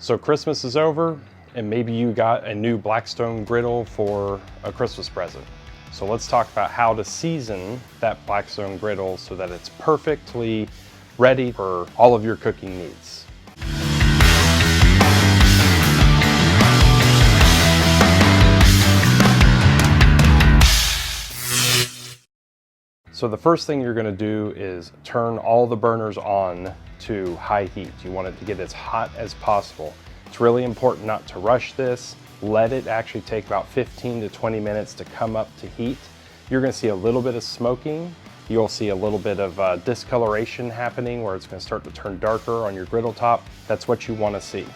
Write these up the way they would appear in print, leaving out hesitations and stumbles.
So Christmas is over, and maybe you got a new Blackstone Griddle for a Christmas present. So let's talk about how to season that Blackstone Griddle so that it's perfectly ready for all of your cooking needs. So the first thing you're gonna do is turn all the burners on to high heat. You want it to get as hot as possible. It's really important not to rush this. Let it actually take about 15 to 20 minutes to come up to heat. You're gonna see a little bit of smoking. You'll see a little bit of discoloration happening where it's gonna start to turn darker on your griddle top. That's what you wanna see.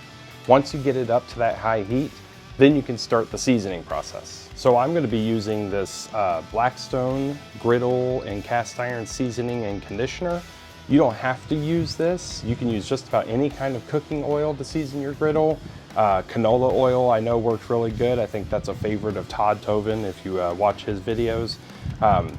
Once you get it up to that high heat, then you can start the seasoning process. So I'm gonna be using this Blackstone Griddle and cast iron seasoning and conditioner. You don't have to use this. You can use just about any kind of cooking oil to season your griddle. Canola oil I know works really good. I think that's a favorite of Todd Tovin if you watch his videos.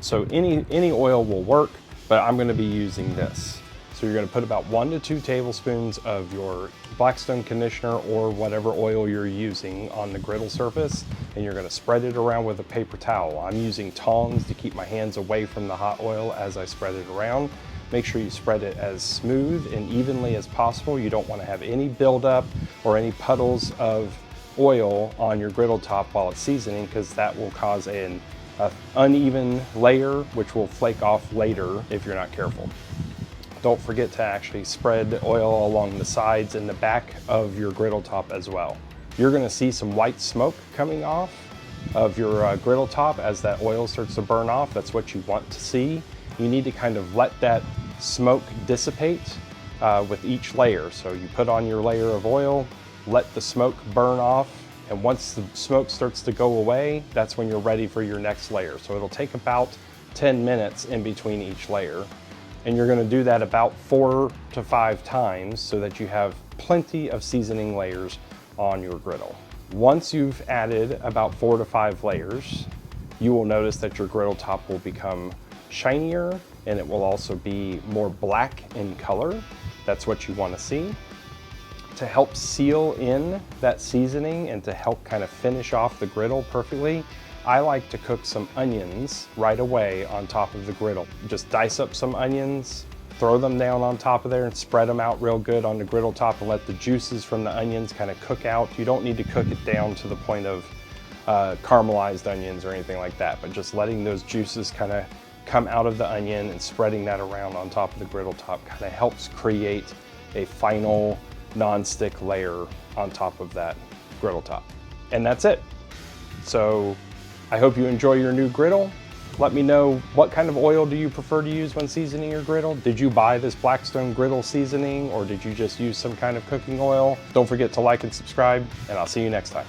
So any oil will work, but I'm gonna be using this. So you're gonna put about 1 to 2 tablespoons of your Blackstone conditioner or whatever oil you're using on the griddle surface, and you're gonna spread it around with a paper towel. I'm using tongs to keep my hands away from the hot oil as I spread it around. Make sure you spread it as smooth and evenly as possible. You don't want to have any buildup or any puddles of oil on your griddle top while it's seasoning, because that will cause an uneven layer which will flake off later if you're not careful. Don't forget to actually spread the oil along the sides and the back of your griddle top as well. You're going to see some white smoke coming off of your griddle top as that oil starts to burn off. That's what you want to see. You need to kind of let that smoke dissipate with each layer. So you put on your layer of oil, let the smoke burn off, and once the smoke starts to go away, that's when you're ready for your next layer. So it'll take about 10 minutes in between each layer. And you're gonna do that about 4 to 5 times so that you have plenty of seasoning layers on your griddle. Once you've added about 4 to 5 layers, you will notice that your griddle top will become shinier, and it will also be more black in color. That's what you want to see. To help seal in that seasoning and to help kind of finish off the griddle perfectly, I like to cook some onions right away on top of the griddle. Just dice up some onions, throw them down on top of there and spread them out real good on the griddle top and let the juices from the onions kind of cook out. You don't need to cook it down to the point of caramelized onions or anything like that, but just letting those juices kind of come out of the onion and spreading that around on top of the griddle top kind of helps create a final non-stick layer on top of that griddle top. And that's it. So I hope you enjoy your new griddle. Let me know, what kind of oil do you prefer to use when seasoning your griddle? Did you buy this Blackstone Griddle seasoning, or did you just use some kind of cooking oil? Don't forget to like and subscribe, and I'll see you next time.